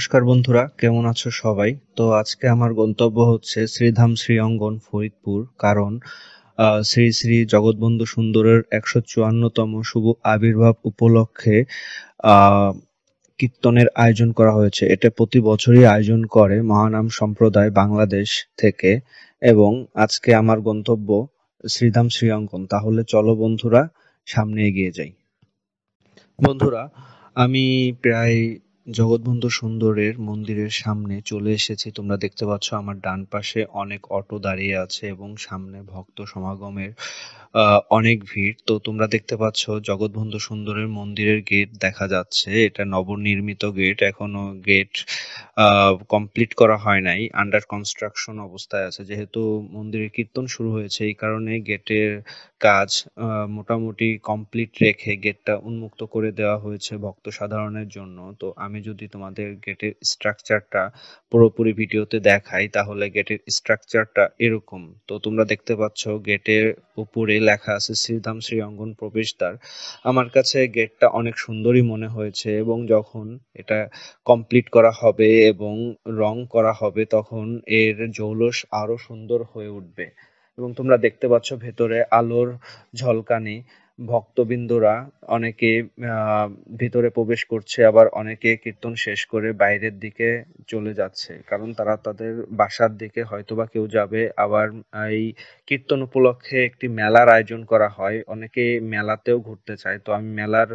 নমস্কার বন্ধুরা, কেমন আছো সবাই? তো আজকে আমার গন্তব্য হচ্ছে শ্রীধাম শ্রী অঙ্গন ফরিদপুর। কারণ শ্রী শ্রী জগৎবন্ধু সুন্দরের ১৫৪তম শুভ আবির্ভাব উপলক্ষে আহ কীর্তনের আয়োজন করা হয়েছে। এটা প্রতি বছরই আয়োজন করে মহানাম সম্প্রদায় বাংলাদেশ থেকে। এবং আজকে আমার গন্তব্য শ্রীধাম শ্রী অঙ্গন। তাহলে চলো বন্ধুরা, সামনে এগিয়ে যাই। বন্ধুরা, আমি প্রায় জগৎবন্ধু সুন্দরের মন্দিরের সামনে চলে এসেছি। তোমরা দেখতে পাচ্ছ আমার ডান পাশে অনেক অটো দাঁড়িয়ে আছে এবং সামনে ভক্ত সমাগমের অনেক ভিড়। তো তোমরা দেখতে পাচ্ছ জগৎবন্ধু সুন্দরের মন্দিরের গেট দেখা যাচ্ছে। এটা নবনির্মিত গেট, এখনো গেট কমপ্লিট করা হয় নাই, আন্ডার কনস্ট্রাকশন অবস্থায় আছে। যেহেতু মন্দিরের কীর্তন শুরু হয়েছে, এই কারণে গেটের কাজ মোটামুটি কমপ্লিট রেখে গেটটা উন্মুক্ত করে দেওয়া হয়েছে ভক্ত সাধারণের জন্য। তো আমি যদি তোমাদের গেটের স্ট্রাকচারটা পুরোপুরি ভিডিওতে দেখাই, তাহলে গেটের স্ট্রাকচারটা এরকম। তো তোমরা দেখতে পাচ্ছ গেটের উপরে লেখা আছে শ্রীধাম শ্রী অঙ্গন প্রবেশদ্বার। আমার কাছে গেটটা অনেক সুন্দরই মনে হয়েছে, এবং যখন এটা কমপ্লিট করা হবে এবং রং করা হবে তখন এর জৌলস আরো সুন্দর হয়ে উঠবে। এবং তোমরা দেখতে পাচ্ছ ভেতরে আলোর ঝলকানি। ভক্তবৃন্দরা অনেকে ভিতরে প্রবেশ করছে, আবার অনেকে কীর্তন শেষ করে বাইরের দিকে চলে যাচ্ছে, কারণ তারা তাদের বাসার দিকে হয়তোবা কেউ যাবে। আবার এই কীর্তন উপলক্ষে একটি মেলার আয়োজন করা হয়, অনেকে মেলাতেও ঘুরতে চায়। তো আমি মেলার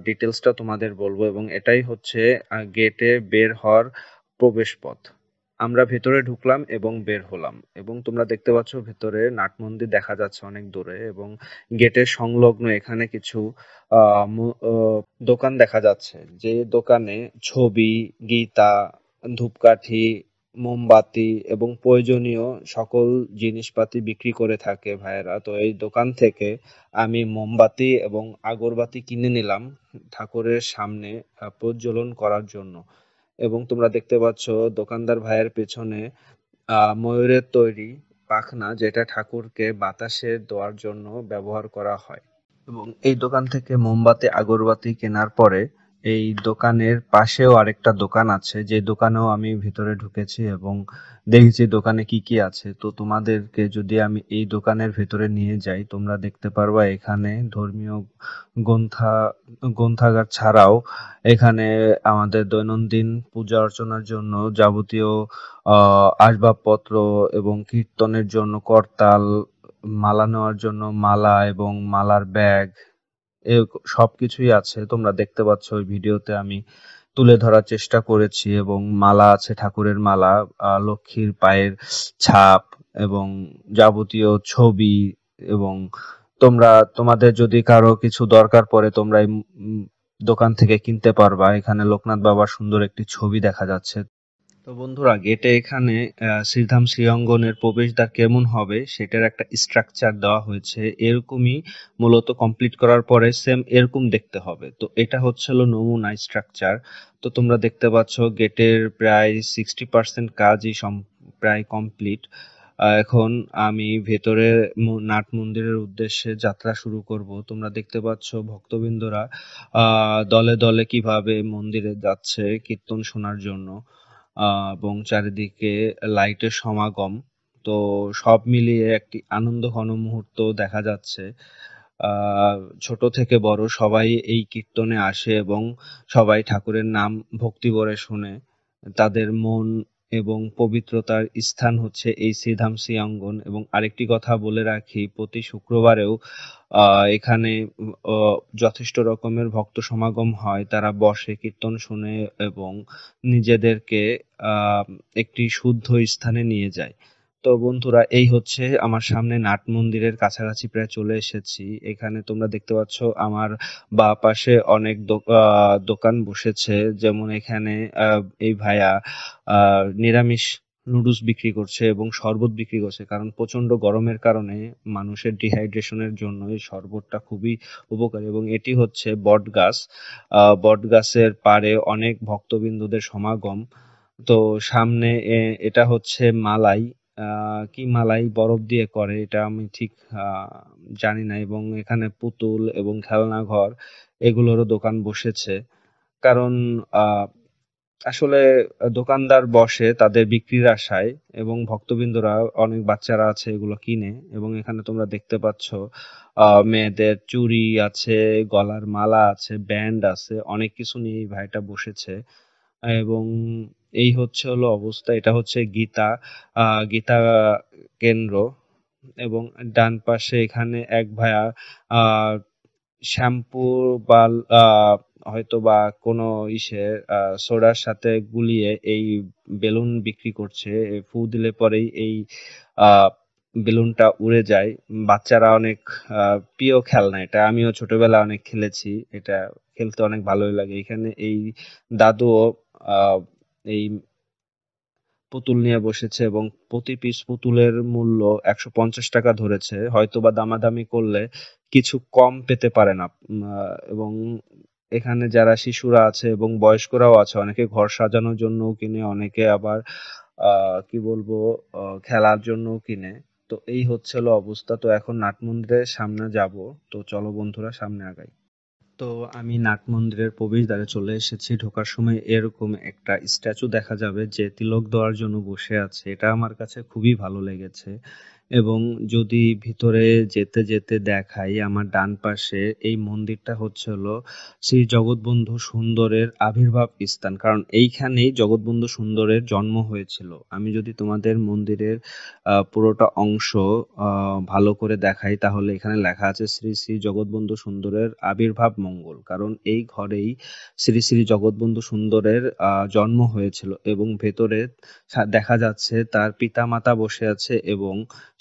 ডিটেলসটা তোমাদের বলবো, এবং এটাই হচ্ছে গেটে বের হওয়ার প্রবেশ পথ। আমরা ভেতরে ঢুকলাম এবং বের হলাম, এবং তোমরা দেখতে পাচ্ছ ভেতরে নাট মন্দির দেখা যাচ্ছে অনেক দূরে, এবং গেটের সংলগ্ন এখানে কিছু দোকান দেখা যাচ্ছে, যে দোকানে ছবি, গীতা, ধূপকাঠি, মোমবাতি এবং প্রয়োজনীয় সকল জিনিসপাতি বিক্রি করে থাকে ভাইয়েরা। তো এই দোকান থেকে আমি মোমবাতি এবং আগরবাতি কিনে নিলাম ঠাকুরের সামনে প্রজ্বলন করার জন্য। এবং তোমরা দেখতে পাচ্ছ দোকানদার ভাইয়ের পেছনে ময়ূরের তৈরি পাখনা, যেটা ঠাকুরকে বাতাসে দেওয়ার জন্য ব্যবহার করা হয়। এবং এই দোকান থেকে মোমবাতি আগরবাতি কেনার পরে এই দোকানের পাশেও আরেকটা দোকান আছে, যে দোকানেও আমি ভিতরে ঢুকেছি এবং দেখেছি দোকানে কি কি আছে। তো তোমাদেরকে যদি আমি এই দোকানের ভেতরে নিয়ে যাই, তোমরা দেখতে পারবা এখানে ধর্মীয় গ্রন্থা গ্রন্থাগার ছাড়াও এখানে আমাদের দৈনন্দিন পূজা অর্চনার জন্য যাবতীয় আসবাবপত্র এবং কীর্তনের জন্য করতাল, মালা নেওয়ার জন্য মালা এবং মালার ব্যাগ, এ সবকিছুই আছে। তোমরা দেখতে পাচ্ছ ওই ভিডিওতে আমি তুলে ধরার চেষ্টা করেছি। এবং মালা আছে, ঠাকুরের মালা, লক্ষ্মীর পায়ের ছাপ এবং যাবতীয় ছবি। এবং তোমাদের যদি কারো কিছু দরকার পড়ে, তোমরা এই দোকান থেকে কিনতে পারবা। এখানে লোকনাথ বাবার সুন্দর একটি ছবি দেখা যাচ্ছে। তো বন্ধুরা, গেটে এখানে শ্রীধাম শ্রীঅঙ্গনের প্রবেশদ্বার কেমন হবে সেটার একটা স্ট্রাকচার দেওয়া হয়েছে। এরকমই মূলত কমপ্লিট করার পরে সেম এরকম দেখতে হবে। তো এটা হচ্ছিল নমুনা স্ট্রাকচার। তো তোমরা দেখতে পাচ্ছ গেটের প্রায় 60% কাজই প্রায় কমপ্লিট। এখন আমি ভেতরে নাট মন্দিরের উদ্দেশ্যে যাত্রা শুরু করব। তোমরা দেখতে পাচ্ছ ভক্তবৃন্দরা দলে দলে কিভাবে মন্দিরে যাচ্ছে কীর্তন শোনার জন্য, এবং চারিদিকে লাইটের সমাগম। তো সব মিলিয়ে একটি আনন্দঘন মুহূর্ত দেখা যাচ্ছে। ছোট থেকে বড় সবাই এই কীর্তনে আসে এবং সবাই ঠাকুরের নাম ভক্তি ভরে শুনে। তাদের মন এবং পবিত্রতার স্থান হচ্ছে এই শ্রীধাম শ্রী অঙ্গন। এবং আরেকটি কথা বলে রাখি, প্রতি শুক্রবারেও এখানে যথেষ্ট রকমের ভক্ত সমাগম হয়। তারা বসে কীর্তন শুনে এবং নিজেদেরকে আহ একটি শুদ্ধ স্থানে নিয়ে যায়। তো বন্ধুরা, এই হচ্ছে আমার সামনে নাট মন্দিরের কাছাকাছি প্রায় চলে এসেছি। এখানে তোমরা দেখতে পাচ্ছ আমার বাঁ পাশে অনেক দোকান বসেছে। যেমন এখানে এই ভাইয়া নিরামিষ নুডলস বিক্রি করছে এবং শরবত বিক্রি করছে, কারণ প্রচন্ড গরমের কারণে মানুষের ডিহাইড্রেশনের জন্য এই শরবতটা খুবই উপকারী। এবং এটি হচ্ছে বট গাছ। বট গাছের পাড়ে অনেক ভক্তবিন্দুদের সমাগম। তো সামনে এটা হচ্ছে মালাই, কি মালাই বরফ দিয়ে করে এটা আমি ঠিক জানি না। এবং এখানে পুতুল এবং খেলনা ঘর, এগুলোরও দোকান বসেছে। কারণ আসলে দোকানদার বসে তাদের বিক্রির আশায়, এবং ভক্তবৃন্দরা, অনেক বাচ্চারা আছে এগুলো কিনে। এবং এখানে তোমরা দেখতে পাচ্ছ মেয়েদের চুড়ি আছে, গলার মালা আছে, ব্যান্ড আছে, অনেক কিছু নিয়ে এই ভাইটা বসেছে। এবং এই হচ্ছে হলো অবস্থা। এটা হচ্ছে গীতা কেন্দ্র। এবং ডান পাশে এখানে এক ভাইয়া আহ শ্যাম্পু বা হয়তো বা কোনো সোডার সাথে গুলিয়ে এই বেলুন বিক্রি করছে। ফু দিলে পরেই এই আহ, বেলুনটা উড়ে যায়। বাচ্চারা অনেক প্রিয় খেলনা এটা, আমিও ছোটবেলায় অনেক খেলেছি এটা, খেলতে অনেক ভালোই লাগে। এখানে এই দাদুও আহ, এই পুতুল নিয়ে বসেছে, এবং প্রতি পিস পুতুলের মূল্য 150 টাকা ধরেছে, হয়তোবা দামাদামি করলে কিছু কম পেতে পারে না। এবং এখানে যারা শিশুরা আছে এবং বয়স্করাও আছে, অনেকে ঘর সাজানোর জন্যও কিনে, অনেকে আবার কি বলবো, খেলার জন্যও কিনে। তো এই হচ্ছে হলো অবস্থা। তো এখন নাট মন্দিরের সামনে যাব। তো চলো বন্ধুরা, সামনে আগাই। তো আমি নাট মন্দিরের প্রবেশদ্বারে চলে এসেছি। ঢোকার সময় এরকম একটা স্ট্যাচু দেখা যাবে যে তিলক দেওয়ার জন্য বসে আছে। এটা আমার কাছে খুবই ভালো লেগেছে। এবং যদি ভিতরে যেতে যেতে দেখাই, আমার ডান পাশে এই মন্দিরটা হচ্ছে হলো শ্রী জগৎবন্ধু সুন্দরের আবির্ভাব স্থান, কারণ এইখানেই জগৎবন্ধু সুন্দরের জন্ম হয়েছিল। আমি যদি তোমাদের মন্দিরের পুরোটা অংশ ভালো করে দেখাই, তাহলে এখানে লেখা আছে শ্রী শ্রী জগৎবন্ধু সুন্দরের আবির্ভাব মঙ্গল, কারণ এই ঘরেই শ্রী শ্রী জগৎবন্ধু সুন্দরের জন্ম হয়েছিল। এবং ভেতরে দেখা যাচ্ছে তার পিতামাতা বসে আছে, এবং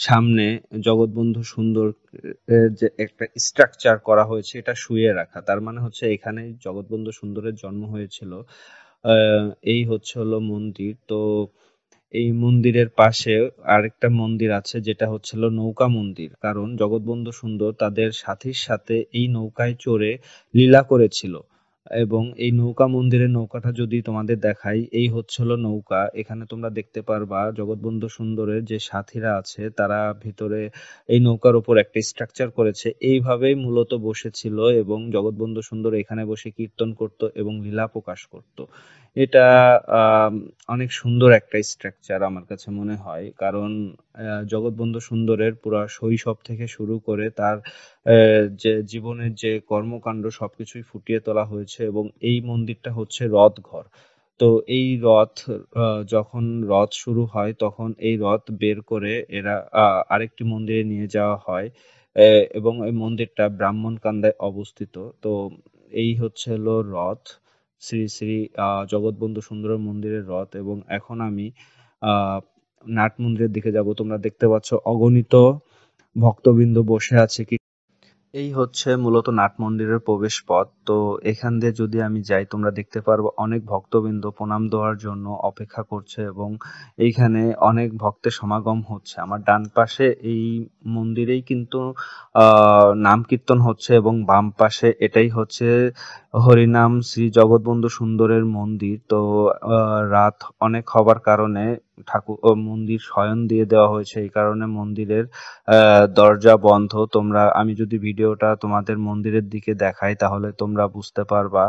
সামনে জগৎবন্ধু সুন্দর যে একটা স্ট্রাকচার করা হয়েছে, এটা শুয়ে রাখা, তার মানে হচ্ছে এখানে জগৎবন্ধু সুন্দরের জন্ম হয়েছিল। এই হচ্ছে হলো মন্দির। তো এই মন্দিরের পাশে আরেকটা মন্দির আছে, যেটা হচ্ছিল নৌকা মন্দির, কারণ জগৎবন্ধু সুন্দর তাদের সাথীর সাথে এই নৌকায় চড়ে লীলা করেছিল। এবং এই নৌকা মন্দিরের নৌকাটা যদি তোমাদের দেখাই, এই হচ্ছিল নৌকা। এখানে তোমরা দেখতে পারবা জগৎবন্ধু সুন্দরের যে সাথীরা আছে তারা ভিতরে এই নৌকার উপর একটা স্ট্রাকচার করেছে, এইভাবেই মূলত বসেছিল। এবং জগৎবন্ধু সুন্দর এখানে বসে কীর্তন করত এবং লীলা প্রকাশ করত। এটা অনেক সুন্দর একটা স্ট্রাকচার আমার কাছে মনে হয়, কারণ জগৎবন্ধু সুন্দরের পুরা শৈশব থেকে শুরু করে তার যে জীবনের যে কর্মকাণ্ড সবকিছুই ফুটিয়ে তোলা হয়েছে। এবং এই মন্দিরটা হচ্ছে রথ ঘর। তো এই রথ, যখন রথ শুরু হয় তখন এই রথ বের করে এরা আরেকটি মন্দিরে নিয়ে যাওয়া হয়। এবং এই মন্দিরটা ব্রাহ্মণকান্দায় অবস্থিত। তো এই হচ্ছে হলো রথ, শ্রী শ্রী জগৎবন্ধু সুন্দর মন্দিরের রথ। এবং এখন আমি আহ নাট মন্দিরের দিকে যাব। তোমরা দেখতে পাচ্ছ অগণিত ভক্তবৃন্দ বসে আছে। এই হচ্ছে মূলত নাট মন্দিরের প্রবেশ পথ। তো এখান দিয়ে যদি আমি যাই, তোমরা দেখতে পারবো অনেক ভক্তবৃন্দ প্রণাম দেওয়ার জন্য অপেক্ষা করছে, এবং এইখানে অনেক ভক্তের সমাগম হচ্ছে। আমার ডান পাশে এই মন্দিরেই কিন্তু নাম কীর্তন হচ্ছে, এবং বাম পাশে এটাই হচ্ছে হরিনাম শ্রী জগৎবন্ধু সুন্দরের মন্দির। তো রাত অনেক হবার কারণে মন্দির শয়ন দিয়ে দেওয়া হয়েছে, এই কারণে মন্দিরের দরজা বন্ধ। আমি যদি ভিডিওটা তোমাদের মন্দিরের দিকে দেখাই, তাহলে তোমরা বুঝতে পারবা।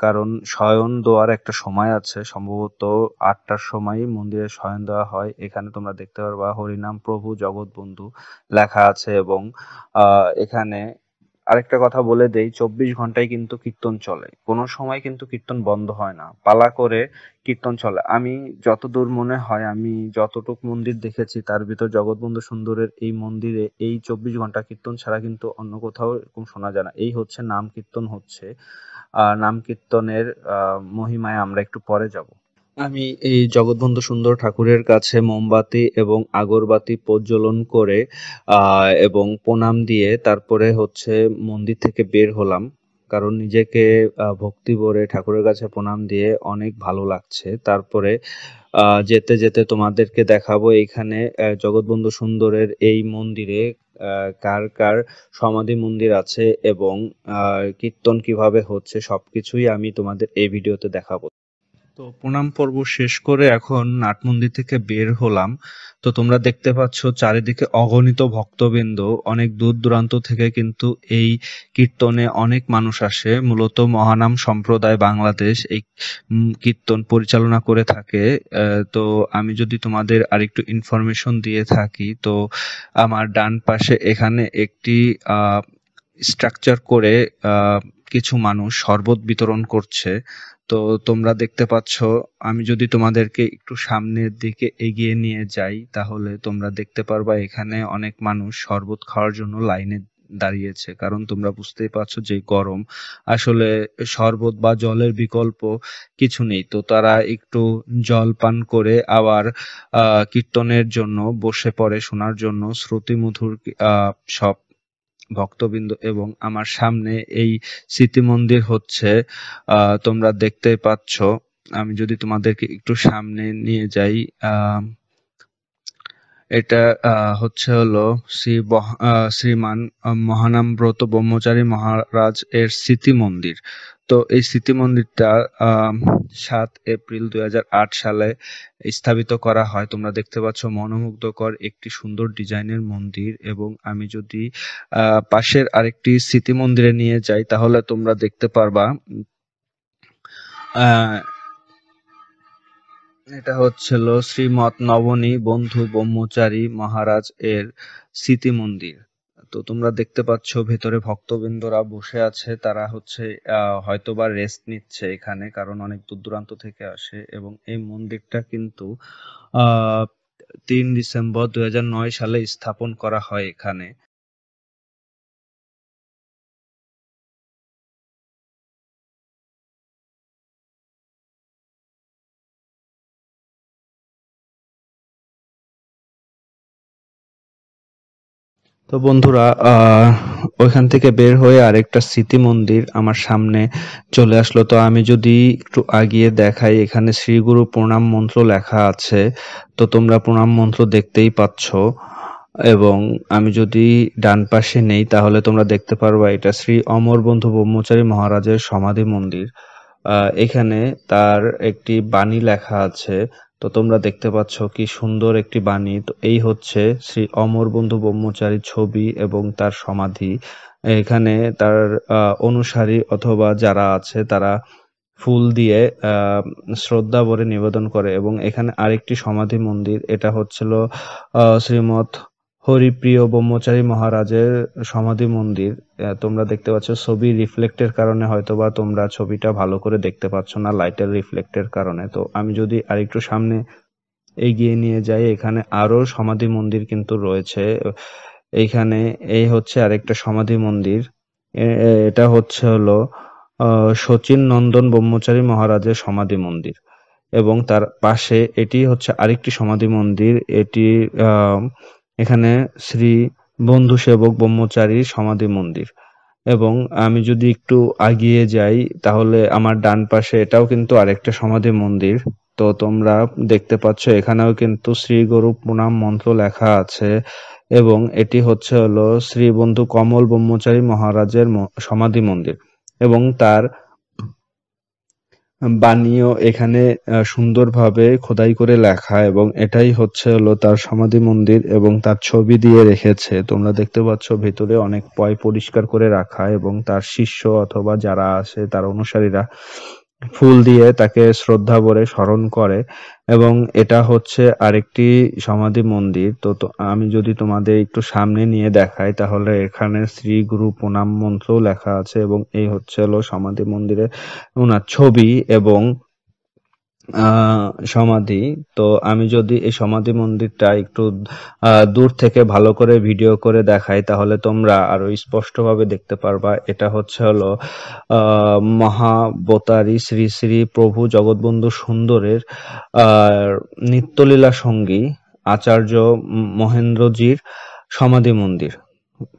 কারণ শয়ন দেওয়ার একটা সময় আছে, সম্ভবত 8টার সময় মন্দিরে শয়ন দেওয়া হয়। এখানে তোমরা দেখতে পারবা হরিনাম প্রভু জগৎবন্ধু লেখা আছে। এবং এখানে আরেকটা কথা বলে দেই, 24 ঘন্টায় কিন্তু কীর্তন চলে, কোনো সময় কিন্তু কীর্তন বন্ধ হয় না, পালা করে কীর্তন চলে। আমি যতদূর মনে হয়, আমি যতটুক মন্দির দেখেছি তার ভিতর জগৎবন্ধু সুন্দরের এই মন্দিরে এই 24 ঘন্টা কীর্তন ছাড়া কিন্তু অন্য কোথাও এরকম শোনা যায় না। এই হচ্ছে নাম কীর্তন হচ্ছে। নাম কীর্তনের মহিমায় আমরা একটু পরে যাব। আমি এই জগৎবন্ধু সুন্দর ঠাকুরের কাছে মোমবাতি এবং আগরবাতি প্রজ্বলন করে এবং প্রণাম দিয়ে তারপরে হচ্ছে মন্দির থেকে বের হলাম, কারণ নিজেকে ভক্তি ভরে ঠাকুরের কাছে প্রণাম দিয়ে অনেক ভালো লাগছে। তারপরে যেতে যেতে তোমাদেরকে দেখাবো এইখানে জগৎবন্ধু সুন্দরের এই মন্দিরে কার কার সমাধি মন্দির আছে, এবং কীর্তন কিভাবে হচ্ছে সবকিছুই আমি তোমাদের এই ভিডিওতে দেখাবো। তো প্রণাম পর্ব শেষ করে এখন নাট মন্দির থেকে বের হলাম। তো তোমরা দেখতে পাচ্ছ চারিদিকে অগণিত ভক্তবৃন্দ, অনেক দূর দূরান্ত থেকে কিন্তু এই কীর্তনে অনেক মানুষ আসে। মূলত মহানাম সম্প্রদায় বাংলাদেশ এই কীর্তন পরিচালনা করে থাকে। তো আমি যদি তোমাদের আরেকটু ইনফরমেশন দিয়ে থাকি, তো আমার ডান পাশে এখানে একটি স্ট্রাকচার করে কিছু মানুষ শরবত বিতরণ করছে। তো তোমরা দেখতে পাচ্ছ, আমি যদি তোমাদেরকে একটু সামনের দিকে এগিয়ে নিয়ে যাই তাহলে তোমরা দেখতে পারবা এখানে অনেক মানুষ শরবত খাওয়ার জন্য লাইনে দাঁড়িয়েছে। কারণ তোমরা বুঝতেই পারছো যে গরম, আসলে শরবত বা জলের বিকল্প কিছু নেই। তো তারা একটু জল পান করে আবার কীর্তনের জন্য বসে পড়ে শোনার জন্য। শ্রুতিমধুর সব ভক্তবৃন্দ এবং আমার সামনে এই স্মৃতি মন্দির হচ্ছে, তোমরা দেখতেই পাচ্ছ। আমি যদি তোমাদেরকে একটু সামনে নিয়ে যাই, এটা হচ্ছে হলো শ্রীমান মহানামব্রত ব্রহ্মচারী মহারাজ এর স্মৃতি মন্দির। তো এই স্মৃতি মন্দিরটা ৭ এপ্রিল ২০০৮ সালে স্থাপিত করা হয়। তোমরা দেখতে পাচ্ছ মনোমুগ্ধকর একটি সুন্দর ডিজাইনের মন্দির। এবং আমি যদি পাশের আরেকটি স্মৃতি মন্দিরে নিয়ে যাই তাহলে তোমরা দেখতে পারবা এটা হচ্ছিল শ্রীমৎ নবনী বন্ধু ব্রহ্মচারী মহারাজ এর স্মৃতি মন্দির। তো তোমরা দেখতে পাচ্ছ ভেতরে ভক্তবৃন্দরা বসে আছে, তারা হচ্ছে হয়তোবা রেস্ট নিচ্ছে এখানে, কারণ অনেক দূর দূরান্ত থেকে আসে। এবং এই মন্দিরটা কিন্তু ৩ ডিসেম্বর ২০০৯ সালে স্থাপন করা হয় এখানে। তো বন্ধুরা, ওইখান থেকে বের হয়ে আরেকটা স্মৃতি মন্দির আমার সামনে চলে আসলো। তো আমি যদি একটু আগিয়ে দেখাই, এখানে শ্রী গুরু প্রণাম মন্ত্র লেখা আছে। তো তোমরা প্রণাম মন্ত্র দেখতেই পাচ্ছ। এবং আমি যদি ডান পাশে নেই তাহলে তোমরা দেখতে পারবা এটা শ্রী অমর বন্ধু ব্রহ্মচারী মহারাজের সমাধি মন্দির। এখানে তার একটি বাণী লেখা আছে। তো তোমরা দেখতে পাচ্ছ কি সুন্দর একটি বাণী। তো এই হচ্ছে শ্রী অমর বন্ধু ব্রহ্মচারীর ছবি এবং তার সমাধি। এখানে তার অনুসারী অথবা যারা আছে তারা ফুল দিয়ে শ্রদ্ধা ভরে নিবেদন করে। এবং এখানে আরেকটি সমাধি মন্দির, এটা হচ্ছিল শ্রীমৎ হরিপ্রিয় ব্রহ্মচারী মহারাজের সমাধি মন্দির। তোমরা দেখতে পাচ্ছ ছবি রিফ্লেক্টের কারণে হয়তোবা তোমরা ছবিটা ভালো করে দেখতে পাচ্ছ না, লাইটের রিফ্লেক্টের কারণে। তো আমি যদি আরেকটু সামনে এগিয়ে নিয়ে যাই, এখানে আরো সমাধি মন্দির কিন্তু রয়েছে। এইখানে এই হচ্ছে আরেকটা সমাধি মন্দির। এটা হচ্ছে হলো শচীন নন্দন ব্রহ্মচারী মহারাজের সমাধি মন্দির। এবং তার পাশে এটি হচ্ছে আরেকটি সমাধি মন্দির। এটি এখানে শ্রী বন্ধু সেবক ব্রহ্মচারীর সমাধি মন্দির। এবং আমি যদি একটু আগিয়ে যাই তাহলে আমার ডান পাশে এটাও কিন্তু আরেকটা সমাধি মন্দির। তো তোমরা দেখতে পাচ্ছ এখানেও কিন্তু শ্রী গুরু প্রণাম মন্ত্র লেখা আছে। এবং এটি হচ্ছে হলো শ্রী বন্ধু কমল ব্রহ্মচারী মহারাজের সমাধি মন্দির। এবং তার বাণীও এখানে সুন্দরভাবে খোদাই করে লেখা। এবং এটাই হচ্ছে হলো তার সমাধি মন্দির এবং তার ছবি দিয়ে রেখেছে। তোমরা দেখতে পাচ্ছ ভেতরে অনেক পয় পরিষ্কার করে রাখা এবং তার শিষ্য অথবা যারা আছে তার অনুসারীরা ফুল দিয়ে তাকে শ্রদ্ধা ভরে স্মরণ করে। এবং এটা হচ্ছে আরেকটি সমাধি মন্দির। তো আমি যদি তোমাদের একটু সামনে নিয়ে দেখাই তাহলে এখানে শ্রী গুরু প্রণাম মন্ত্রও লেখা আছে। এবং এই হচ্ছে হলো সমাধি মন্দিরে ওনার ছবি এবং সমাধি। তো আমি যদি এই সমাধি মন্দিরটা একটু দূর থেকে ভালো করে ভিডিও করে দেখাই তাহলে তোমরা আরো স্পষ্টভাবে দেখতে পারবা। এটা হচ্ছে হলো মহাবতারী শ্রী শ্রী প্রভু জগৎবন্ধু সুন্দরের নিত্যলীলা সঙ্গী আচার্য মহেন্দ্রজির সমাধি মন্দির।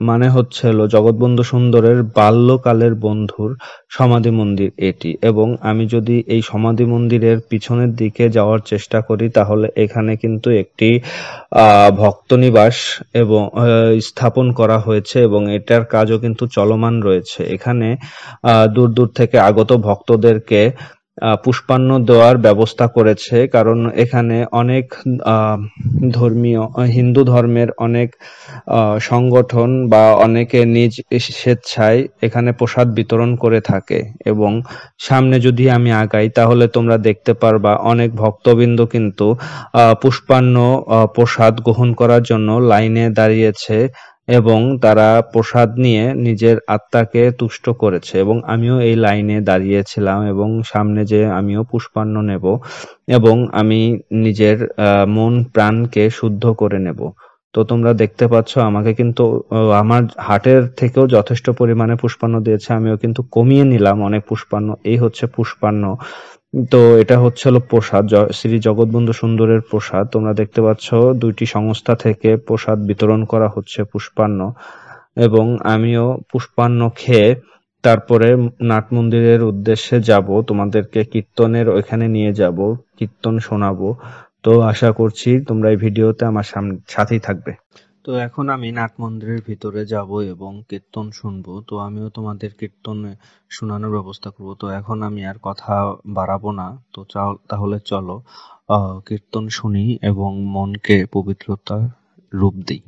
মানে হচ্ছে হলো জগৎবন্ধু সুন্দরের বাল্যকালের বন্ধুর সমাধি মন্দির এটি। এবং আমি যদি এই সমাধি মন্দিরের পিছনের দিকে যাওয়ার চেষ্টা করি তাহলে এখানে কিন্তু একটি ভক্তনিবাস এবং স্থাপন করা হয়েছে এবং এটার কাজও কিন্তু চলমান রয়েছে। এখানে দূর দূর থেকে আগত ভক্তদেরকে পুষ্পান্ন দেওয়ার ব্যবস্থা করেছে, কারণ এখানে অনেক ধর্মীয় হিন্দু ধর্মের অনেক সংগঠন বা অনেকে নিজ স্বেচ্ছায় এখানে প্রসাদ বিতরণ করে থাকে। এবং সামনে যদি আমি আগাই তাহলে তোমরা দেখতে পারবা অনেক ভক্তবৃন্দ কিন্তু পুষ্পান্ন প্রসাদ গ্রহণ করার জন্য লাইনে দাঁড়িয়েছে এবং তারা প্রসাদ নিয়ে নিজের আত্মাকে তুষ্ট করেছে। এবং আমিও এই লাইনে দাঁড়িয়েছিলাম এবং সামনে যে আমিও পুষ্পান্ন নেব এবং আমি নিজের মন প্রাণকে শুদ্ধ করে নেব। তো তোমরা দেখতে পাচ্ছ আমাকে কিন্তু আমার হাটের থেকেও যথেষ্ট পরিমাণে পুষ্পান্ন দিয়েছে, আমিও কিন্তু কমিয়ে নিলাম অনেক পুষ্পান্ন। এই হচ্ছে পুষ্পান্ন। তো এটা হচ্ছে হলো প্রসাদ, শ্রী জগৎবন্ধু সুন্দরের প্রসাদ। তোমরা দেখতে পাচ্ছ দুইটি সংস্থা থেকে প্রসাদ বিতরণ করা হচ্ছে পুষ্পান্ন, এবং আমিও পুষ্পান্ন খেয়ে তারপরে নাট মন্দিরের উদ্দেশ্যে যাব, তোমাদেরকে কীর্তনের ওইখানে নিয়ে যাব, কীর্তন শোনাবো। তো আশা করছি তোমরা এই ভিডিওতে আমার সাথেই থাকবে। তো এখন আমি নাট মন্দিরের ভিতরে যাব এবং কীর্তন শুনবো। তো আমিও তোমাদের কীর্তন শোনানোর ব্যবস্থা করব। তো এখন আমি আর কথা বাড়াবো না, তো তাহলে চলো কীর্তন শুনি এবং মনকে পবিত্রতার রূপ দিই।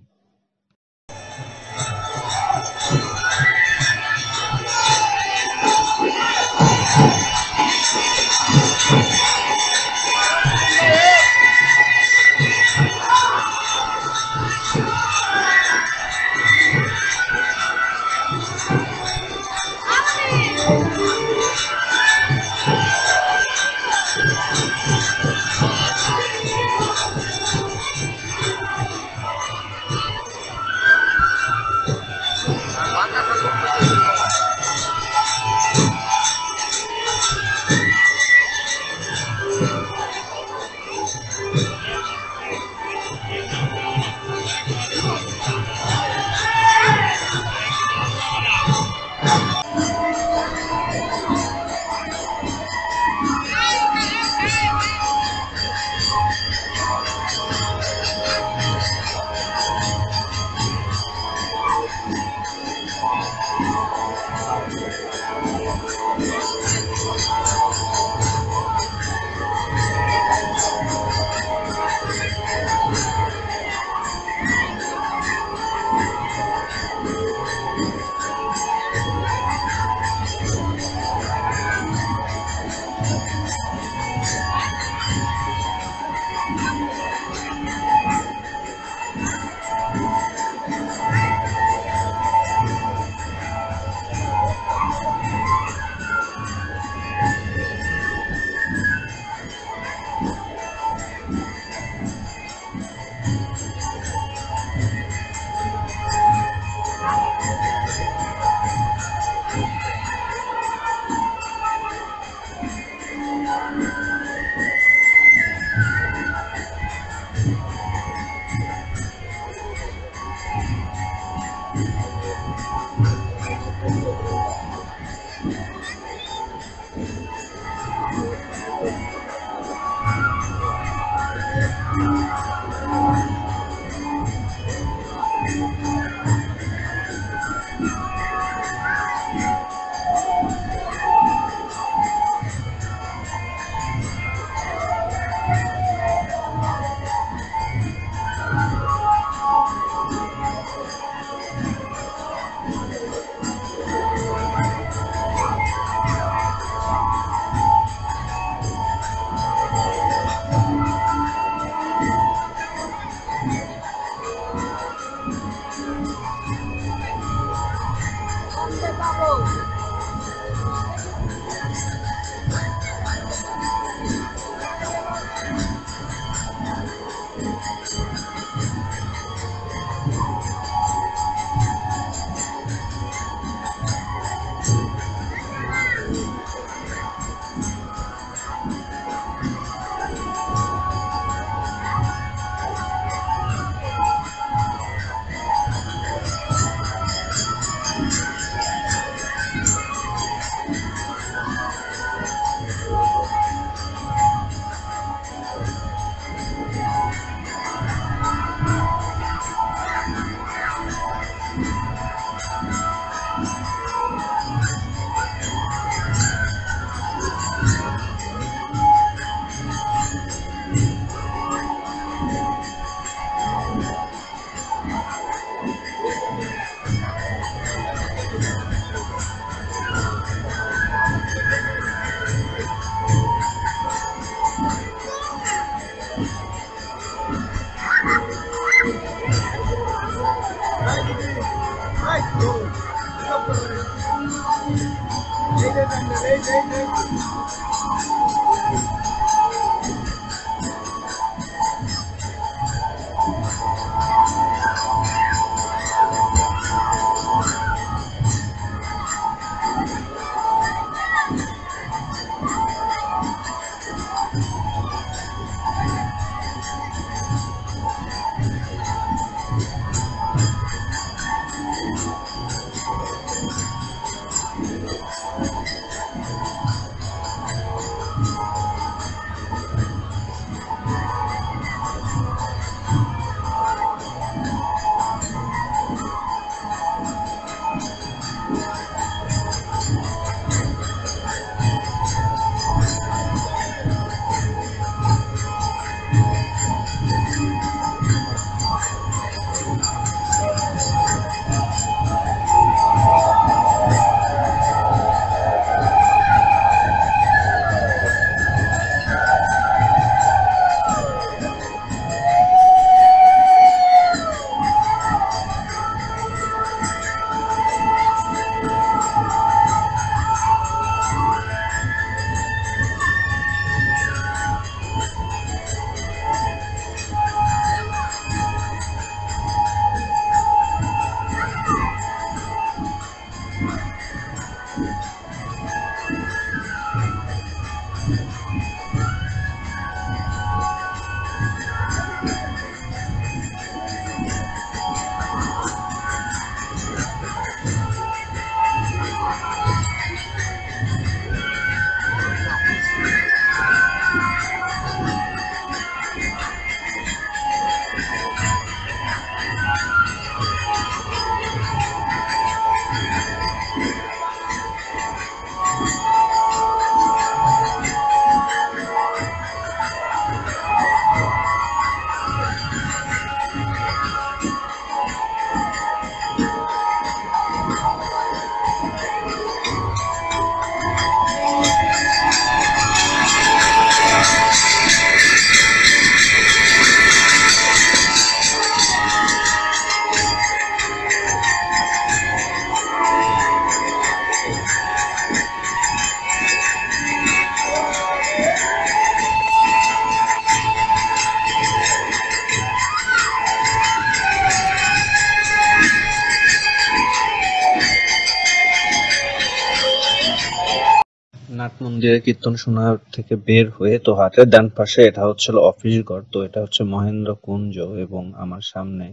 মন্দিরে কীর্তন শোনার থেকে বের হয়ে তো হাতের ডান পাশে এটা হচ্ছিল অফিস ঘর, তো এটা হচ্ছে মহেন্দ্র কুঞ্জ এবং আমার সামনে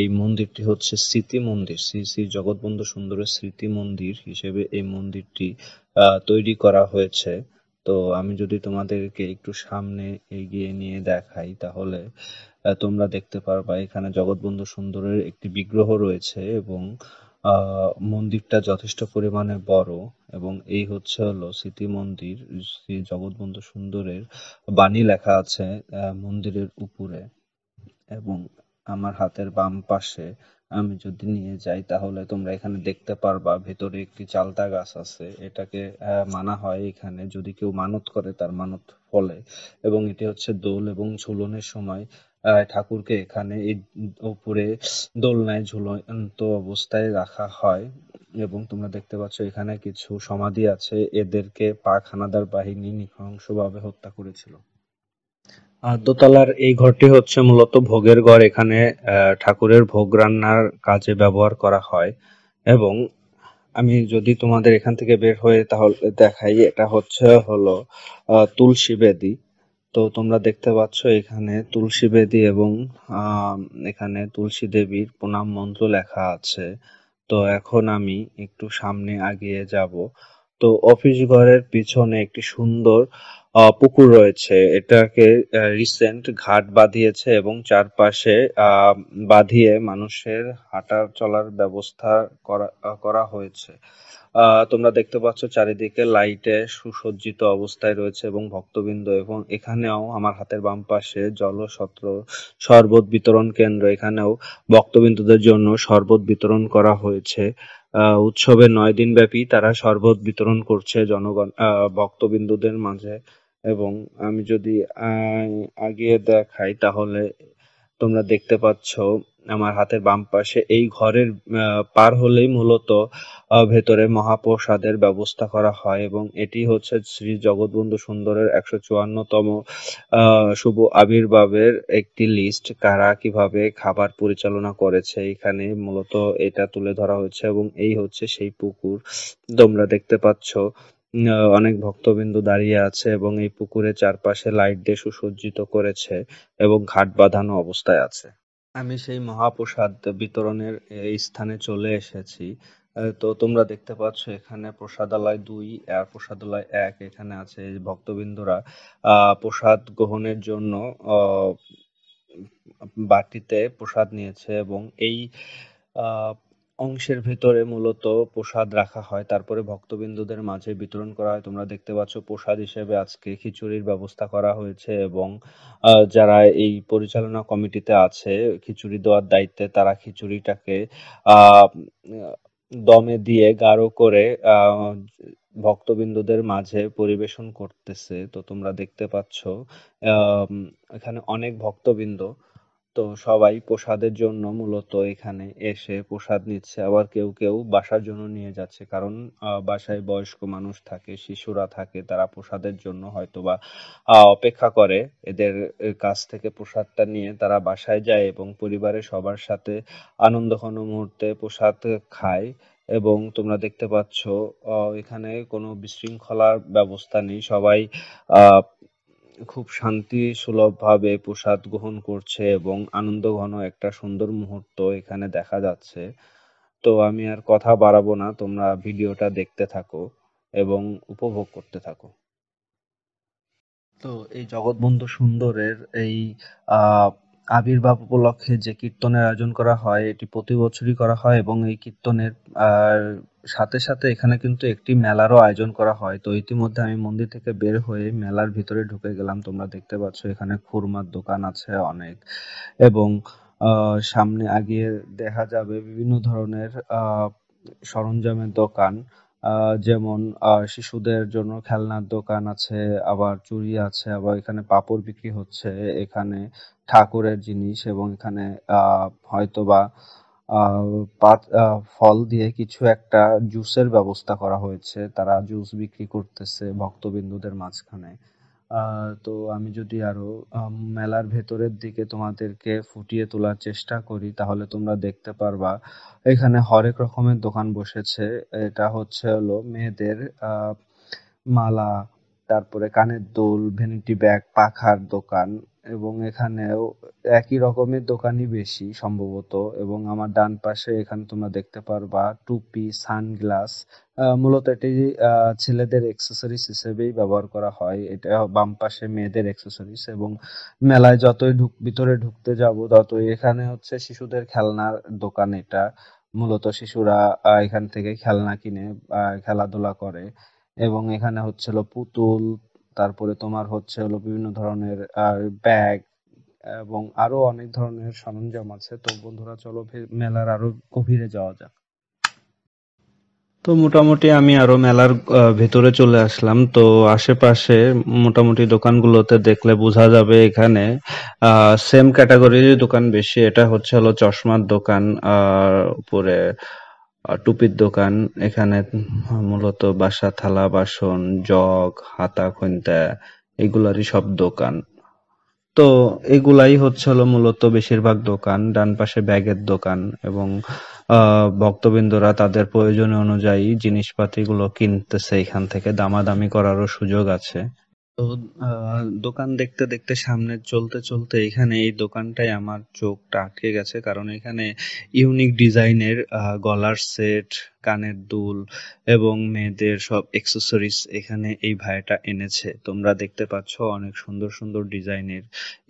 এই মন্দিরটি হচ্ছে স্মৃতি মন্দির, শ্রী শ্রী জগৎবন্ধু সুন্দরের স্মৃতি মন্দির হিসেবে এই মন্দিরটি তৈরি করা হয়েছে। তো আমি যদি তোমাদেরকে একটু সামনে এগিয়ে নিয়ে দেখাই তাহলে তোমরা দেখতে পারবা এখানে জগৎবন্ধু সুন্দরের একটি বিগ্রহ রয়েছে এবং মন্দিরটা যথেষ্ট পরিমাণে বড় এবং এই হচ্ছে হলো স্মৃতি মন্দির। শ্রী জগৎবন্ধু সুন্দরের বাণী লেখা আছে মন্দিরের উপরে এবং আমার হাতের বাম পাশে আমি যদি নিয়ে যাই তাহলে তোমরা এখানে দেখতে পারবা ভেতরে একটি চালতা গাছ আছে। এটাকে মানা হয় এখানে যদি কেউ মানত করে তার মানত ফলে এবং এটি হচ্ছে দোল এবং ঝুলনের সময় ঠাকুরকে এখানে এই উপরে দোলনায় ঝুলন্ত অবস্থায় রাখা হয় এবং তোমরা দেখতে পাচ্ছ এখানে কিছু সমাধি আছে, এদেরকে পাক হানাদার বাহিনী নৃশংসভাবে হত্যা করেছিল। দোতলার এই ঘরটি হচ্ছে মূলত ভোগের ঘর, এখানে ঠাকুরের ভোগ রান্নার কাজে ব্যবহার করা হয় এবং আমি যদি তোমাদের এখান থেকে বের হয়ে তাহলে দেখাই এটা হচ্ছে হলো তুলসী বেদী। তো তোমরা দেখতে পাচ্ছ এখানে তুলসী বেদী এবং এখানে তুলসী দেবীর প্রণাম মন্ত্র লেখা আছে। তো এখন আমি একটু সামনে আগিয়ে যাব। তো অফিস ঘরের পিছনে একটি সুন্দর পুকুর রয়েছে, এটাকে রিসেন্ট ঘাট বাঁধিয়েছে এবং চারপাশে বাঁধিয়ে মানুষের হাঁটা চলার ব্যবস্থা করা হয়েছে। তোমরা দেখতে পাচ্ছ চারিদিকে লাইটে সুসজ্জিত অবস্থায় রয়েছে এবং ভক্তবৃন্দ এবং এখানেও আমার হাতের বাম পাশে জলছত্র শরবত বিতরণ কেন্দ্র, এখানেও ভক্তবৃন্দদের জন্য শরবত বিতরণ করা হয়েছে। উৎসবের 9 দিন ব্যাপী তারা শরবত বিতরণ করছে জনগণ ভক্তবৃন্দদের মাঝে এবং আমি যদি আগিয়ে দেখাই তাহলে তোমরা দেখতে পাচ্ছ আমার হাতের বাম পাশে এই ঘরের পার হলেই মূলত ভেতরে মহাপ্রসাদের ব্যবস্থা করা হয় এবং এটি হচ্ছে শ্রী জগৎবন্ধু সুন্দরের 154তম শুভ আবির্ভাবের একটি লিস্ট, কারা কিভাবে খাবার পরিচালনা করেছে এখানে মূলত এটা তুলে ধরা হয়েছে এবং এই হচ্ছে সেই পুকুর। তোমরা দেখতে পাচ্ছ অনেক ভক্তবিন্দু দাঁড়িয়ে আছে এবং এই পুকুরের চারপাশে লাইট দিয়ে সুসজ্জিত করেছে এবং ঘাট বাঁধানো অবস্থায় আছে। আমি সেই মহাপ্রসাদ বিতরণের এই স্থানে চলে এসেছি। তো তোমরা দেখতে পাচ্ছ এখানে প্রসাদালয় 2 আর প্রসাদালয় 1 এখানে আছে ভক্তবৃন্দরা প্রসাদ গ্রহণের জন্য বাটিতে প্রসাদ নিয়েছে এবং এই আহ, অংশের ভেতরে মূলত প্রসাদ রাখা হয়, তারপরে ভক্তবৃন্দদের মাঝে বিতরণ করা হয়। তোমরা দেখতে পাচ্ছ প্রসাদ হিসেবে আজকে খিচুড়ির ব্যবস্থা করা হয়েছে এবং যারা এই পরিচালনা কমিটিতে আছে খিচুড়ি দেওয়ার দায়িত্বে তারা খিচুড়িটাকে আহ দমে দিয়ে গাঢ় করে ভক্তবৃন্দদের মাঝে পরিবেশন করতেছে। তো তোমরা দেখতে পাচ্ছ এখানে অনেক ভক্তবৃন্দ, তো সবাই প্রসাদের জন্য মূলত এখানে এসে প্রসাদ নিচ্ছে, আবার কেউ কেউ বাসার জন্য নিয়ে যাচ্ছে কারণ বাসায় বয়স্ক মানুষ থাকে, শিশুরা থাকে, তারা প্রসাদের জন্য হয়তোবা অপেক্ষা করে এদের কাছ থেকে প্রসাদটা নিয়ে তারা বাসায় যায় এবং পরিবারের সবার সাথে আনন্দঘন মুহূর্তে প্রসাদ খায় এবং তোমরা দেখতে পাচ্ছ এখানে কোনো বিশৃঙ্খলার ব্যবস্থা নেই, সবাই আহ খুব শান্তি সুলভভাবে প্রসাদ গ্রহণ করছে এবং আনন্দঘন একটা সুন্দর মুহূর্ত এখানে দেখা যাচ্ছে। তো আমি আর কথা বাড়াবো না, তোমরা ভিডিওটা দেখতে থাকো এবং উপভোগ করতে থাকো। তো এই জগৎবন্ধু সুন্দরের এই আহ আবির্ভাব উপলক্ষে যে কীর্তনের আয়োজন করা হয় এটি প্রতি বছরই করা হয় এবং এই কীর্তনের আহ সাথে সাথে এখানে কিন্তু একটি মেলারও আয়োজন করা হয়। তো ইতিমধ্যে আমি মন্দির থেকে বের হয়ে মেলার ভিতরে ঢুকে গেলাম। তোমরা দেখতে পাচ্ছ এখানে খুরমার দোকান আছে অনেক এবং সামনে আগিয়ে দেখা যাবে বিভিন্ন ধরনের সরঞ্জামের দোকান, যেমন শিশুদের জন্য খেলনার দোকান আছে, আবার চুড়ি আছে, আবার এখানে পাপড় বিক্রি হচ্ছে, এখানে ঠাকুরের জিনিস এবং এখানে হয়তোবা ফল দিয়ে কিছু একটা জুসের ব্যবস্থা করা হয়েছে, তারা জুস বিক্রি করতেছে ভক্তবিন্দুদের মাঝখানে। তো আমি যদি আরো মেলার ভেতরের দিকে তোমাদেরকে ফুটিয়ে তোলার চেষ্টা করি তাহলে তোমরা দেখতে পারবা এখানে হরেক রকমের দোকান বসেছে। এটা হচ্ছে হলো মেয়েদের মালা, তারপরে কানের দুল, ভ্যানিটি ব্যাগ, পাখার দোকান, এবং এখানেও একই রকমের দোকানই বেশি সম্ভবত। এবং আমার ডান পাশে এখানে তোমরা দেখতে পারবা টুপি, সানগ্লাস। মূলত এটি ছেলেদের অ্যাক্সেসরিজ হিসেবেই ব্যবহার করা হয়। এটা বাম পাশে মেয়েদের অ্যাক্সেসরিজ। এবং মেলায় যতই ভিতরে ঢুকতে যাব ততই এখানে হচ্ছে শিশুদের খেলনার দোকান। এটা মূলত শিশুরা এখান থেকে খেলনা কিনে খেলাধুলা করে। এবং এখানে হচ্ছে হলো পুতুল, তারপরে তোমার হচ্ছে হলো বিভিন্ন ধরনের ব্যাগ এবং আরো অনেক ধরনের সরঞ্জাম আছে। তো বন্ধুরা চলো মেলার আরো গভীরে যাওয়া যাক। তো মোটামুটি আমি আরো মেলার ভেতরে চলে আসলাম। তো আশেপাশে মোটামুটি দোকানগুলোতে দেখলে বোঝা যাবে এখানে সেম ক্যাটাগরির দোকান বেশি। এটা হচ্ছে হলো চশমার দোকান, আর উপরে টুপির দোকান। এখানে মূলত বাসা থালা বাসন, জগ, হাতা খন্তা এগুলারই সব দোকান। তো এগুলাই হচ্ছে হলো মূলত বেশিরভাগ দোকান। ডান পাশে ব্যাগের দোকান, এবং ভক্তবৃন্দরা তাদের প্রয়োজনীয় অনুযায়ী জিনিসপাতিগুলো কিনতেছে। এখান থেকে দামাদামি করারও সুযোগ আছে। তো দোকান দেখতে দেখতে সামনে চলতে চলতে এখানে এই দোকানটায় আমার চোখটা আটকে গেছে, কারণ এখানে ইউনিক ডিজাইনের গলার সেট, কানের দুল এবং মেয়েদের সব অ্যাক্সেসরিজ এখানে এই ভাইটা এনেছে। তোমরা দেখতে পাচ্ছ অনেক সুন্দর সুন্দর ডিজাইনের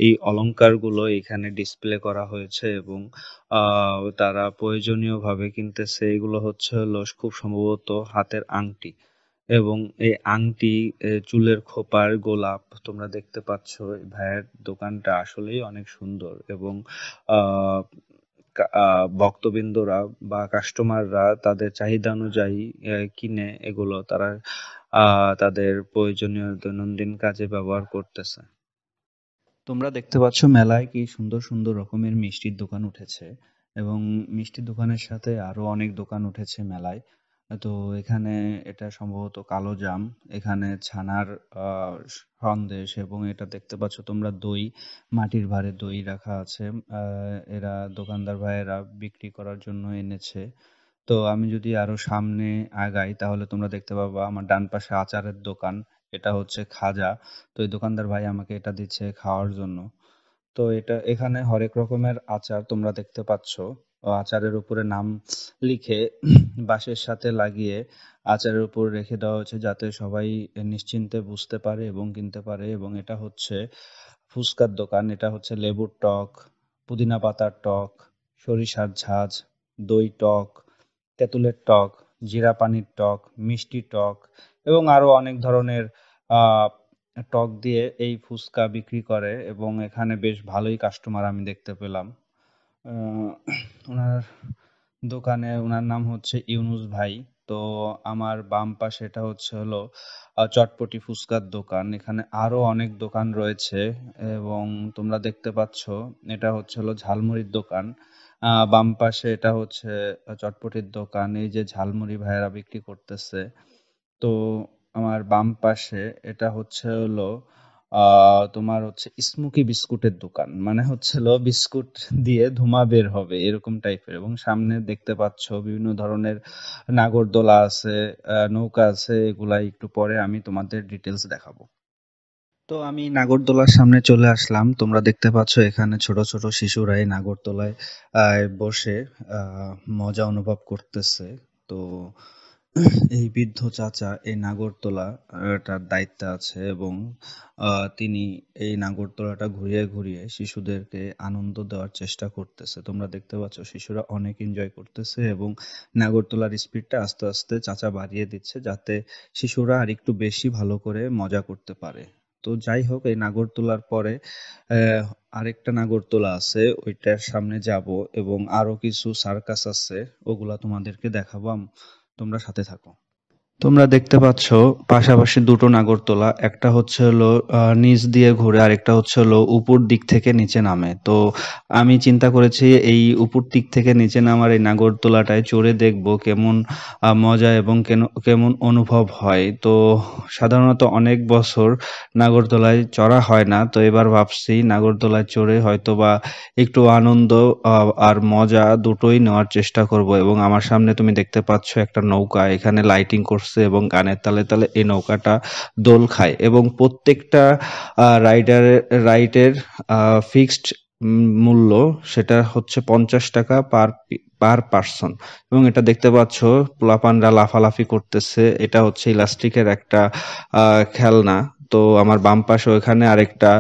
এই অলংকারগুলো এখানে ডিসপ্লে করা হয়েছে, এবং তারা প্রয়োজনীয়ভাবে কিনতেছে। এগুলো হচ্ছে হলো খুব সম্ভবত হাতের আংটি, এবং এই আংটি, চুলের খোপার গোলাপ তোমরা দেখতে পাচ্ছ। এই ভাইয়ের দোকানটা আসলেই অনেক সুন্দর, এবং আহ ভক্তবৃন্দরা বা কাস্টমাররা তাদের চাহিদা অনুযায়ী কিনে এগুলো তারা তাদের প্রয়োজনীয় দৈনন্দিন কাজে ব্যবহার করতেছে। তোমরা দেখতে পাচ্ছ মেলায় কি সুন্দর সুন্দর রকমের মিষ্টির দোকান উঠেছে, এবং মিষ্টির দোকানের সাথে আরো অনেক দোকান উঠেছে মেলায়। তো এখানে এটা সম্ভবত কালো জাম, এখানে ছানার সন্দেশ, এবং এটা দেখতে পাচ্ছ তোমরা দই, মাটির ভাঁড়ে দই রাখা আছে। এরা দোকানদার ভাইয়েরা বিক্রি করার জন্য এনেছে। তো আমি যদি আরো সামনে আগাই তাহলে তোমরা দেখতে পাবা আমার ডান পাশে আচারের দোকান। এটা হচ্ছে খাজা। তো এই দোকানদার ভাই আমাকে এটা দিচ্ছে খাওয়ার জন্য। তো এটা এখানে হরেক রকমের আচার তোমরা দেখতে পাচ্ছ। আচারের উপরে নাম লিখে বাঁশের সাথে লাগিয়ে আচারের উপর রেখে দেওয়া হয়েছে, যাতে সবাই নিশ্চিন্তে বুঝতে পারে এবং কিনতে পারে। এবং এটা হচ্ছে ফুচকার দোকান। এটা হচ্ছে লেবুর টক, পুদিনা পাতার টক, সরিষার ঝাঁঝ, দই টক, তেঁতুলের টক, জিরা পানির টক, মিষ্টি টক, এবং আরো অনেক ধরনের আহ টক দিয়ে এই ফুচকা বিক্রি করে। এবং এখানে বেশ ভালোই কাস্টমার আমি দেখতে পেলাম। আহ, ওনার দোকানে, ওনার নাম হচ্ছে ইউনুস ভাই। তো আমার বাম পাশে এটা হচ্ছে হলো চটপটি ফুচকার দোকান। এখানে আরো অনেক দোকান রয়েছে, এবং তোমরা দেখতে পাচ্ছ এটা হচ্ছে হলো ঝালমুড়ির দোকান। বাম পাশে এটা হচ্ছে চটপটির দোকান। এই যে ঝালমুড়ি ভাইয়েরা বিক্রি করতেছে। তো আমার বাম পাশে এটা হচ্ছে হলো তোমার হচ্ছে স্মোকি বিস্কুটের দোকান, মানে হচ্ছে হলো বিস্কুট দিয়ে ধোঁয়া বের হবে এরকম টাইপের। এবং সামনে দেখতে পাচ্ছ বিভিন্ন ধরনের নাগরদোলা আছে, নৌকা আছে। এগুলাই একটু পরে আমি তোমাদের ডিটেলস দেখাবো। তো আমি নাগরদোলার সামনে চলে আসলাম। তোমরা দেখতে পাচ্ছ এখানে ছোট ছোট শিশুরা এই নাগরদোলায় বসে মজা অনুভব করতেছে। তো এই বৃদ্ধ চাচা এই নাগরদোলা তার দায়িত্বে আছে, এবং তিনি এই নাগরদোলাটা ঘুরিয়ে ঘুরিয়ে শিশুদেরকে আনন্দ দেওয়ার চেষ্টা করতেছে। তোমরা দেখতে পাচ্ছ শিশুরা অনেক এনজয় করতেছে, এবং নাগরদোলার স্পিডটা আস্তে আস্তে চাচা বাড়িয়ে দিচ্ছে, যাতে শিশুরা আর একটু বেশি ভালো করে মজা করতে পারে। তো যাই হোক, এই নাগরদোলার পরে আহ, আরেকটা নাগরদোলা আছে, ওইটার সামনে যাব, এবং আরো কিছু সার্কাস আছে, ওগুলা তোমাদেরকে দেখাবো। তোমরা সাথে থাকো। তোমরা দেখতে পাচ্ছ পাশাপাশি দুটো নাগরদোলা, একটা হচ্ছে হলো নিচ দিয়ে ঘুরে, আরেকটা হচ্ছে হলো উপর দিক থেকে নিচে নামে। তো আমি চিন্তা করেছি এই উপর দিক থেকে নিচে নামার এই নাগরদোলাটায় চড়ে দেখব কেমন মজা এবং কেমন অনুভব হয়। তো সাধারণত অনেক বছর নাগরদোলায় চড়া হয় না, তো এবার ভাবছি নাগরদোলায় চড়ে হয়তোবা একটু আনন্দ আর মজা দুটোই নেওয়ার চেষ্টা করব। এবং আমার সামনে তুমি দেখতে পাচ্ছ একটা নৌকা, এখানে লাইটিং করছে করছে এবং গানের তালে তালে এই নৌকাটা দোল খায় এবং প্রত্যেকটা রাইডের ফিক্সড মূল্য সেটা হচ্ছে 50 টাকা পার পার্সন এবং এটা দেখতে পাচ্ছ পোলাপানরা লাফালাফি করতেছে। এটা হচ্ছে ইলাস্টিকের একটা খেলনা। তো আমার বাম পাশে ওইখানে আরেকটা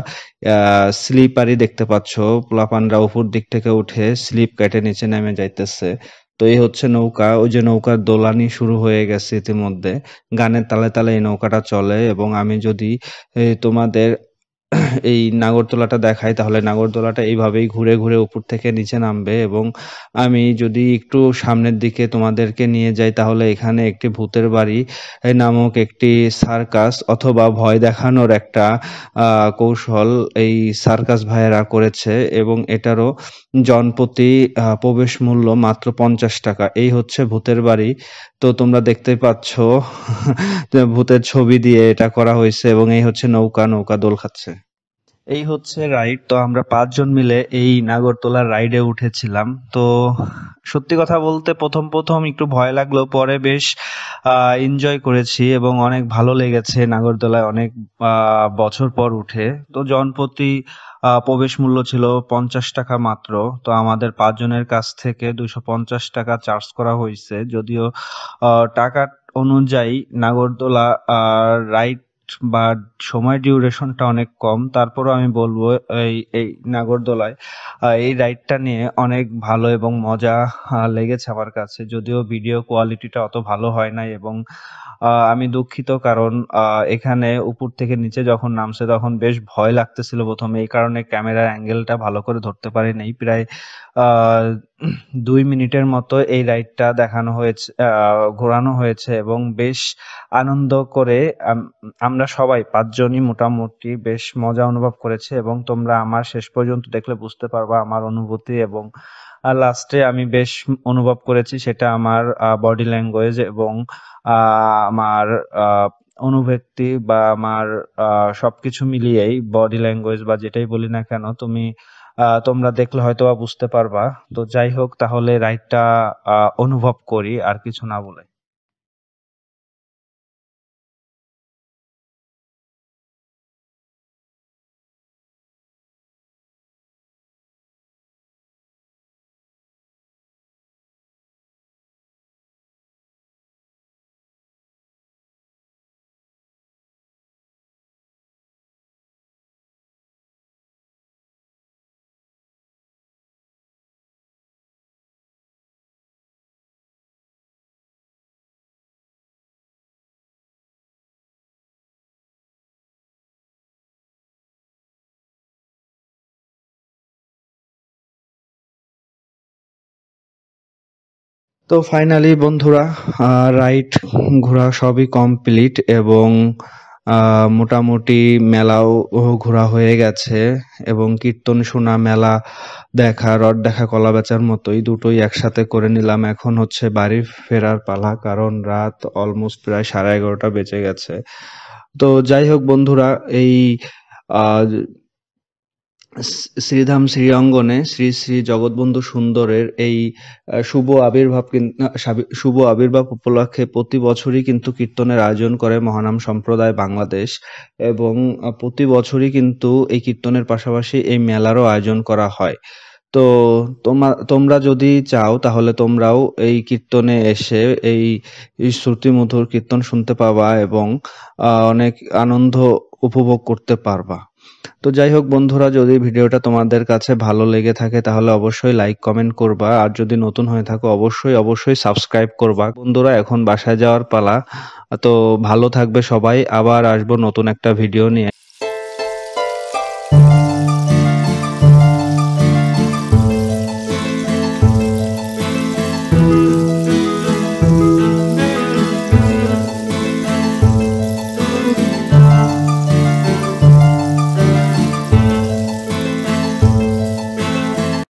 স্লিপারই দেখতে পাচ্ছ, পোলাপানরা উপর দিক থেকে উঠে স্লিপ কেটে নিচে নেমে যাইতেছে। তো এই হচ্ছে নৌকা, ওই যে নৌকার দোলানি শুরু হয়ে গেছে ইতিমধ্যে, গানের তালে তালে এই নৌকাটা চলে। এবং আমি যদি তোমাদের এই নাগরদোলাটা দেখাই তাহলে নাগরদোলাটা এইভাবেই ঘুরে ঘুরে উপর থেকে নিচে নামবে। এবং আমি যদি একটু সামনের দিকে তোমাদেরকে নিয়ে যাই তাহলে এখানে একটি ভূতের বাড়ি নামক একটি সার্কাস অথবা ভয় দেখানোর একটা কৌশল এই সার্কাস ভাইয়েরা করেছে এবং এটারও জনপ্রতি প্রবেশ মূল্য মাত্র 50 টাকা। এই হচ্ছে ভূতের বাড়ি। তো তোমরা দেখতে পাচ্ছ ভূতের ছবি দিয়ে এটা করা হয়েছে এবং এই হচ্ছে নৌকা, নৌকা দোল খাচ্ছে। এই হচ্ছে রাইড। তো আমরা 5 জন মিলে এই নাগরদোলার রাইডে উঠেছিলাম। তো সত্যি কথা বলতে প্রথম একটু ভয় লাগলো, পরে বেশ এনজয় করেছি এবং অনেক ভালো লেগেছে নাগরদোলায় অনেক বছর পর উঠে। তো জনপ্রতি প্রবেশ মূল্য ছিল 50 টাকা মাত্র। তো আমাদের 5 জনের কাছ থেকে 250 টাকা চার্জ করা হয়েছে। যদিও টাকা অনুযায়ী নাগরদোলা রাইড বা সময় ডিউরেশনটা অনেক কম, তারপরও আমি বলবো এই নাগরদোলায় এই রাইডটা নিয়ে অনেক ভালো এবং মজা লেগেছে আমার কাছে। যদিও ভিডিও কোয়ালিটিটা অত ভালো হয় নাই এবং আমি দুঃখিত, কারণ এখানে উপর থেকে নিচে যখন নামছে তখন বেশ ভয় লাগতেছিল প্রথমে, এই কারণে ক্যামেরার অ্যাঙ্গেলটা ভালো করে ধরতে পারি নাই। প্রায় 2 মিনিটের মতো এই রাইডটা দেখানো হয়েছে, ঘোরানো হয়েছে এবং বেশ আনন্দ করে আমরা সবাই 5 জনই মোটামুটি বেশ মজা অনুভব করেছে। এবং তোমরা আমার শেষ পর্যন্ত দেখলে বুঝতে পারবা আমার অনুভূতি। এবং লাস্টে আমি বেশ অনুভব করেছি সেটা আমার বডি ল্যাঙ্গুয়েজ এবং আমার অনুভূতি বা আমার সবকিছু মিলিয়েই বডি ল্যাঙ্গুয়েজ বা যেটাই বলি না কেন তোমরা দেখলে হয়তো বা বুঝতে পারবা। তো যাই হোক, তাহলে রাইডটা অনুভব করি আর কিছু না বলে। তো ফাইনালি বন্ধুরা, রাইড ঘোরা সবই কমপ্লিট এবং মোটামুটি মেলাও ঘোরা হয়ে গেছে এবং কীর্তন শোনা, মেলা দেখা, রথ দেখা, কলা বেচার মতোই দুটোই একসাথে করে নিলাম। এখন হচ্ছে বাড়ি ফেরার পালা, কারণ রাত অলমোস্ট প্রায় 11:30 বেজে গেছে। তো যাই হোক বন্ধুরা, এই আহ শ্রীধাম শ্রীঅঙ্গনে শ্রী শ্রী জগৎবন্ধু সুন্দরের এই শুভ আবির্ভাব উপলক্ষে প্রতি বছরই কিন্তু কীর্তনের আয়োজন করে মহানাম সম্প্রদায় বাংলাদেশ। এবং প্রতি বছরই কিন্তু এই কীর্তনের পাশাপাশি এই মেলারও আয়োজন করা হয়। তো তোমরা যদি চাও তাহলে তোমরাও এই কীর্তনে এসে এই শ্রুতিমধুর কীর্তন শুনতে পাবা এবং অনেক আনন্দ উপভোগ করতে পারবা। তো যাই হোক বন্ধুরা, যদি ভিডিওটা তোমাদের কাছে ভালো লেগে থাকে তাহলে অবশ্যই লাইক কমেন্ট করবা, আর যদি নতুন হয়ে থাকো অবশ্যই সাবস্ক্রাইব করবা। বন্ধুরা, এখন বাসায় যাওয়ার পালা। তো ভালো থাকবে সবাই, আবার আসবো নতুন একটা ভিডিও নিয়ে।